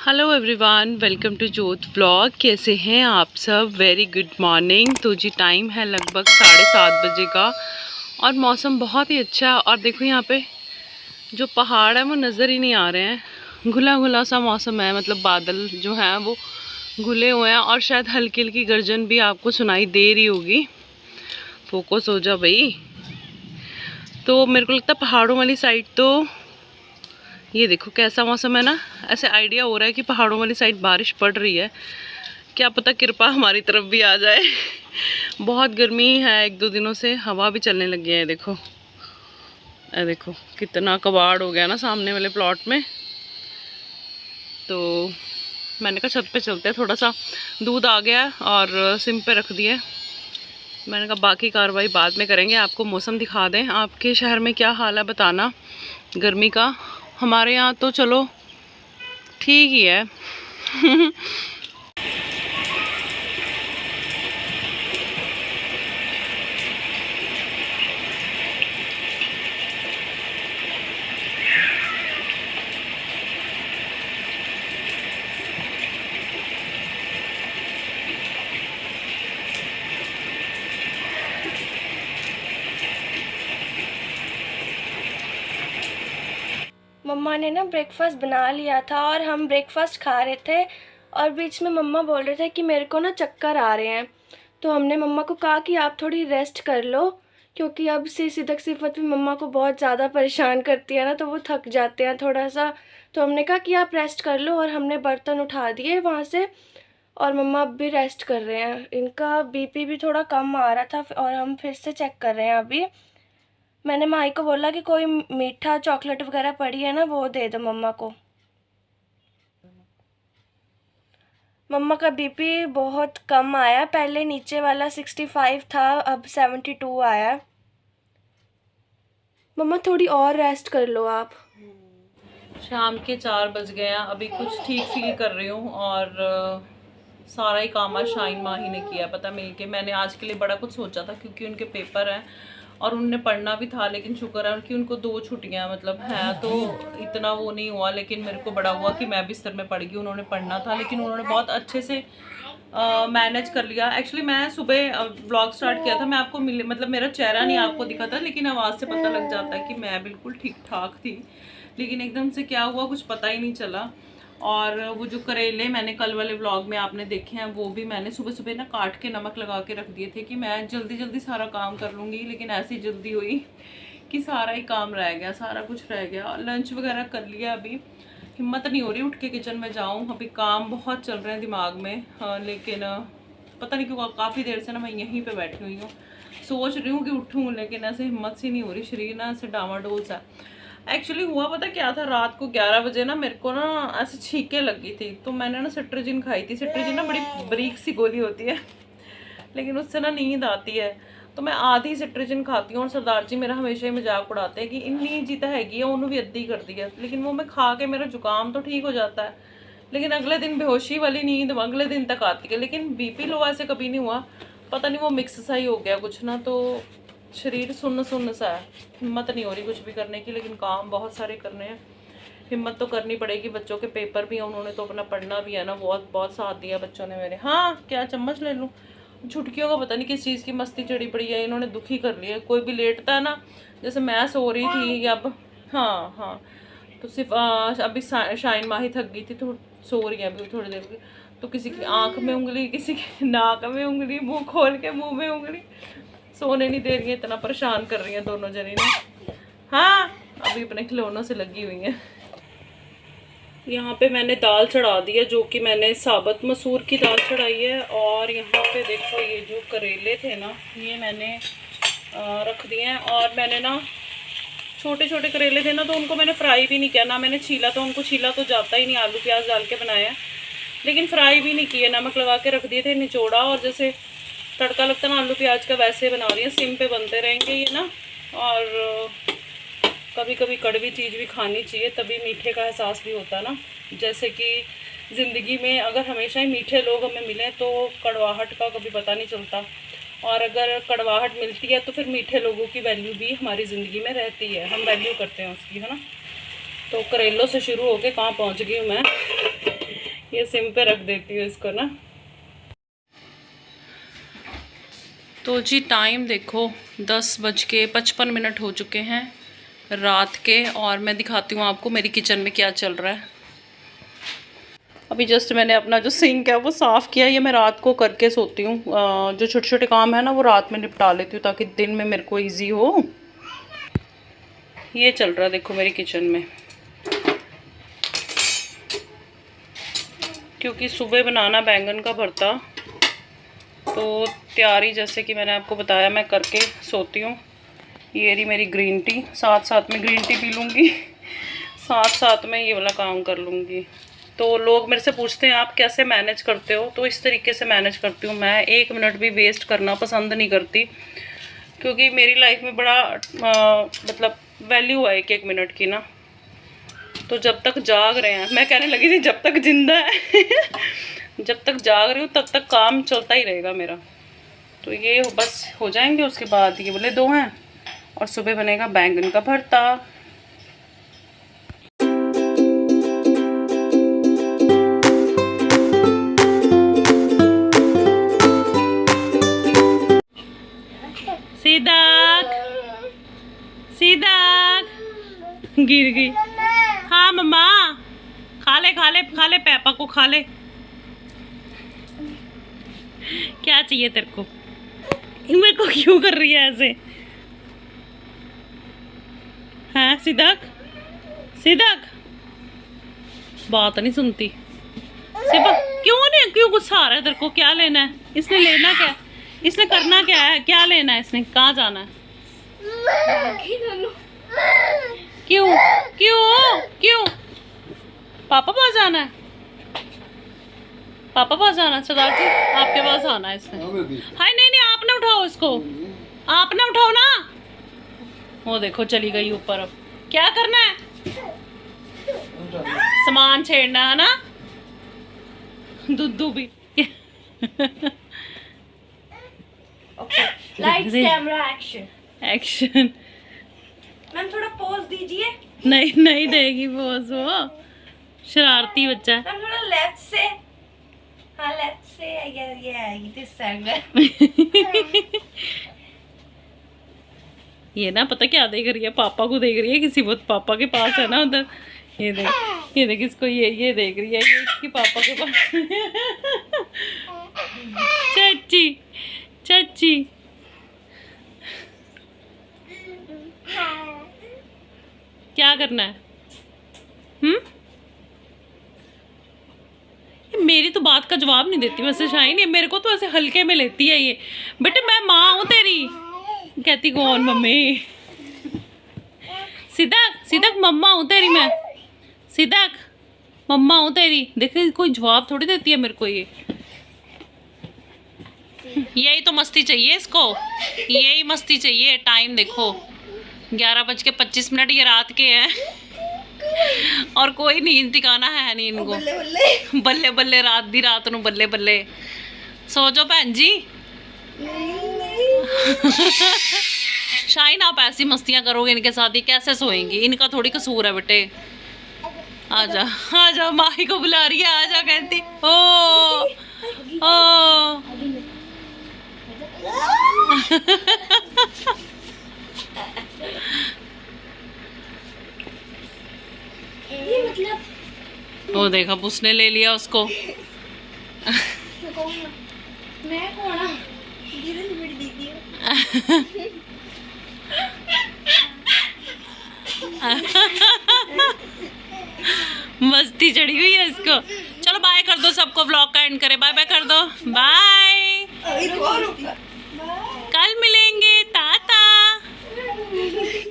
Hello everyone, welcome to जोत vlog. कैसे हैं आप सब? Very good morning. तो जी टाइम है लगभग 7:30 बजे का और मौसम बहुत ही अच्छा है। और देखो यहाँ पे जो पहाड़ है वो नज़र ही नहीं आ रहे हैं। घुला घुला सा मौसम है, मतलब बादल जो हैं वो घुले हुए हैं और शायद हल्की हल्की गर्जन भी आपको सुनाई दे रही होगी। फोकस हो जा भाई। तो मेरे को लगता है पहाड़ों वाली साइड तो ये देखो कैसा मौसम है ना, ऐसे आइडिया हो रहा है कि पहाड़ों वाली साइड बारिश पड़ रही है। क्या पता कृपा हमारी तरफ भी आ जाए। बहुत गर्मी है, एक दो दिनों से हवा भी चलने लगी है। देखो देखो कितना कबाड़ हो गया ना सामने वाले प्लॉट में। तो मैंने कहा छत पे चलते हैं, थोड़ा सा दूध आ गया और सिम पे रख दिए। मैंने कहा बाकी कार्रवाई बाद में करेंगे। आपको मौसम दिखा दें, आपके शहर में क्या हाल है बताना गर्मी का। हमारे यहाँ तो चलो ठीक ही है। मम्मा ने ना ब्रेकफास्ट बना लिया था और हम ब्रेकफास्ट खा रहे थे और बीच में मम्मा बोल रहे थे कि मेरे को ना चक्कर आ रहे हैं। तो हमने मम्मा को कहा कि आप थोड़ी रेस्ट कर लो, क्योंकि अब से सिदक सिफत भी मम्मा को बहुत ज़्यादा परेशान करती है ना, तो वो थक जाते हैं थोड़ा सा। तो हमने कहा कि आप रेस्ट कर लो और हमने बर्तन उठा दिए वहाँ से और मम्मा अब भी रेस्ट कर रहे हैं। इनका बीपी भी थोड़ा कम आ रहा था और हम फिर से चेक कर रहे हैं अभी। मैंने माई को बोला कि कोई मीठा चॉकलेट वगैरह पड़ी है ना वो दे दो मम्मा को। मम्मा का बीपी बहुत कम आया, पहले नीचे वाला 65 था, अब 72 आया। मम्मा थोड़ी और रेस्ट कर लो आप। शाम के 4 बज गए हैं, अभी कुछ ठीक फील कर रही हूँ और सारा ही काम आज शाइन माही ने किया पता मिल के। मैंने आज के लिए बड़ा कुछ सोचा था क्योंकि उनके पेपर हैं और उनने पढ़ना भी था, लेकिन शुक्र है कि उनको 2 छुट्टियां मतलब हैं, तो इतना वो नहीं हुआ। लेकिन मेरे को बड़ा हुआ कि मैं बिस्तर में पड़ गई। उन्होंने पढ़ना था लेकिन उन्होंने बहुत अच्छे से मैनेज कर लिया। एक्चुअली मैं सुबह ब्लॉग स्टार्ट किया था, मैं आपको मिले मतलब मेरा चेहरा नहीं आपको दिखा था, लेकिन आवाज़ से पता लग जाता है कि मैं बिल्कुल ठीक ठाक थी। लेकिन एकदम से क्या हुआ कुछ पता ही नहीं चला। और वो जो करेले मैंने कल वाले व्लॉग में आपने देखे हैं, वो भी मैंने सुबह सुबह ना काट के नमक लगा के रख दिए थे कि मैं जल्दी जल्दी सारा काम कर लूँगी। लेकिन ऐसी जल्दी हुई कि सारा ही काम रह गया, सारा कुछ रह गया। लंच वगैरह कर लिया, अभी हिम्मत नहीं हो रही उठ के किचन में जाऊँ। अभी काम बहुत चल रहे हैं दिमाग में। लेकिन पता नहीं क्यों काफ़ी देर से ना मैं यहीं पे बैठी हुई हूँ, सोच रही हूँ कि उठूँ, लेकिन ऐसे हिम्मत सी नहीं हो रही, शरीर ना ऐसे डामाडोल सा। एक्चुअली हुआ पता क्या था, रात को 11 बजे ना मेरे को ना ऐसे छींके लगी थी, तो मैंने ना सिट्राजिन खाई थी। सिट्राजिन ना बड़ी बारीक सी गोली होती है लेकिन उससे ना नींद आती है, तो मैं आधी सिट्राजिन खाती हूँ। और सरदार जी मेरा हमेशा ही मजाक उड़ाते हैं कि इन्नी जी तो हैगी है, उन्होंने भी अद्धी कर दी है। लेकिन वो मैं खा के मेरा जुकाम तो ठीक हो जाता है, लेकिन अगले दिन बेहोशी वाली नींद अगले दिन तक आती है। लेकिन बीपी लो ऐसे कभी नहीं हुआ, पता नहीं वो मिक्स सा ही हो गया कुछ ना, तो शरीर सुन्न सुन्न सा है। हिम्मत नहीं हो रही कुछ भी करने की, लेकिन काम बहुत सारे करने हैं, हिम्मत तो करनी पड़ेगी। बच्चों के पेपर भी हैं, उन्होंने तो अपना पढ़ना भी है ना। बहुत बहुत साथ दिया बच्चों ने मेरे। हाँ क्या चम्मच ले लूँ? छुटकियों का पता नहीं किस चीज़ की मस्ती चढ़ी पड़ी है, इन्होंने दुखी कर लिया। कोई भी लेटता है ना, जैसे मैं सो रही थी या अब, हाँ हाँ, तो सिर्फ अभी शाइन माही थक गई थी तो सो रही है अभी थोड़ी देर की। तो किसी की आंख में उंगली, किसी की नाक में उंगली, मुंह खोल के मुंह में उंगली, सोने नहीं दे रही है, इतना परेशान कर रही है दोनों जनी ने। हाँ अभी अपने खिलौनों से लगी हुई है। यहाँ पे मैंने दाल चढ़ा दी है, जो कि मैंने साबुत मसूर की दाल चढ़ाई है। और यहाँ पे देखो ये जो करेले थे ना, ये मैंने रख दिए हैं। और मैंने ना छोटे छोटे करेले थे ना, तो उनको मैंने फ्राई भी नहीं किया ना, मैंने छीला। तो उनको छीला तो जाता ही नहीं, आलू प्याज डाल के बनाया, लेकिन फ्राई भी नहीं किए, नमक लगा के रख दिए थे निचोड़ा। और जैसे तड़का लगता ना आलू प्याज का, वैसे बना रही है। सिम पे बनते रहेंगे ये ना। और कभी कभी कड़वी चीज़ भी खानी चाहिए, तभी मीठे का एहसास भी होता है ना। जैसे कि ज़िंदगी में अगर हमेशा ही मीठे लोग हमें मिलें तो कड़वाहट का कभी पता नहीं चलता, और अगर कड़वाहट मिलती है तो फिर मीठे लोगों की वैल्यू भी हमारी ज़िंदगी में रहती है, हम वैल्यू करते हैं उसकी, है ना। तो करेलों से शुरू होके कहाँ पहुँच गई हूँ मैं। ये सिम पे रख देती हूँ इसको ना। तो जी टाइम देखो 10:55 हो चुके हैं रात के, और मैं दिखाती हूँ आपको मेरी किचन में क्या चल रहा है। अभी जस्ट मैंने अपना जो सिंक है वो साफ़ किया। ये मैं रात को करके सोती हूँ। जो छोटे छोटे काम है ना वो रात में निपटा लेती हूँ ताकि दिन में मेरे को इजी हो। ये चल रहा है देखो मेरी किचन में, क्योंकि सुबह बनाना बैंगन का भरता, तो तैयारी जैसे कि मैंने आपको बताया मैं करके सोती हूँ। ये रही मेरी ग्रीन टी, साथ साथ में ग्रीन टी पी लूँगी, साथ साथ में ये वाला काम कर लूँगी। तो लोग मेरे से पूछते हैं आप कैसे मैनेज करते हो, तो इस तरीके से मैनेज करती हूँ मैं। 1 मिनट भी वेस्ट करना पसंद नहीं करती, क्योंकि मेरी लाइफ में बड़ा मतलब वैल्यू है 1-1 मिनट की ना। तो जब तक जाग रहे हैं, मैं कहने लगी थी जब तक जिंदा है जब तक जाग रही हूँ तब तक काम चलता ही रहेगा मेरा। तो ये बस हो जाएंगे, उसके बाद ये वाले 2 हैं और सुबह बनेगा बैंगन का भरता। सीदाक सीदाक गिर गई। हाँ मम्मा, खा ले खा ले खा ले, पापा को खा ले। क्या चाहिए तेरे को? मेरे को क्यों कर रही है ऐसे? हाँ सिदाक, सिदाक बात नहीं सुनती। सिबा क्यों गुस्सा आ रहा है तेरे को? क्या लेना है? इसने लेना क्या, इसने करना क्या है? क्या लेना है इसने? कहाँ जाना है? क्यों क्यों क्यों? पापा पास जाना है? पापा पास जाना है? सरदार जी आपके पास आना है इसने। हाय नहीं नहीं, आप ना उठाओ इसको, आप ना उठाओ ना। वो देखो चली गई ऊपर। अब क्या करना है? सामान छेड़ना है ना, दुद्धू भी। Lights camera action. Action. Ma'am थोड़ा पोज दीजिए। नहीं नहीं देगी पोज, वो शरारती बच्चा है। मैम थोड़ा लेफ्ट से, हाँ लेफ्ट से, ये दिस एंगल। ये ना पता क्या देख रही है? पापा को देख रही है, किसी बहुत पापा के पास है ना उधर। ये देख इसको, ये देख रही है, ये इसके पापा के पास। चाची चाची क्या करना है? मेरी तो बात का जवाब नहीं देती वैसे शाइन, ये मेरे को तो ऐसे हल्के में लेती है ये। बेटे मैं माँ हूँ तेरी। कहती कौन? मम्मी। सिदक सिदक मम्मा हूँ तेरी मैं, सिदक मम्मा हूँ तेरी। देखो कोई जवाब थोड़ी देती है मेरे को ये। यही तो मस्ती चाहिए इसको, यही मस्ती चाहिए। टाइम देखो 11:25, ये रात के हैं और कोई नींद ठिकाना है नहीं इनको। बल्ले बल्ले रात दी रात नू बल्ले बल्ले। सो जाओ भैन जी। शाइन आप ऐसी मस्तियां करोगे इनके साथ ही कैसे सोएंगी? इनका थोड़ी कसूर है बेटे। आजा आजा, माही को बुला रही है, आजा कहती। ओ ये मतलब वो देखा उसने ले लिया उसको। मैं कौन? दीदी मेरी दीदी है। मस्ती चढ़ी हुई है इसको। चलो बाय कर दो सबको, व्लॉग का एंड करे। बाय बाय कर दो, बाय।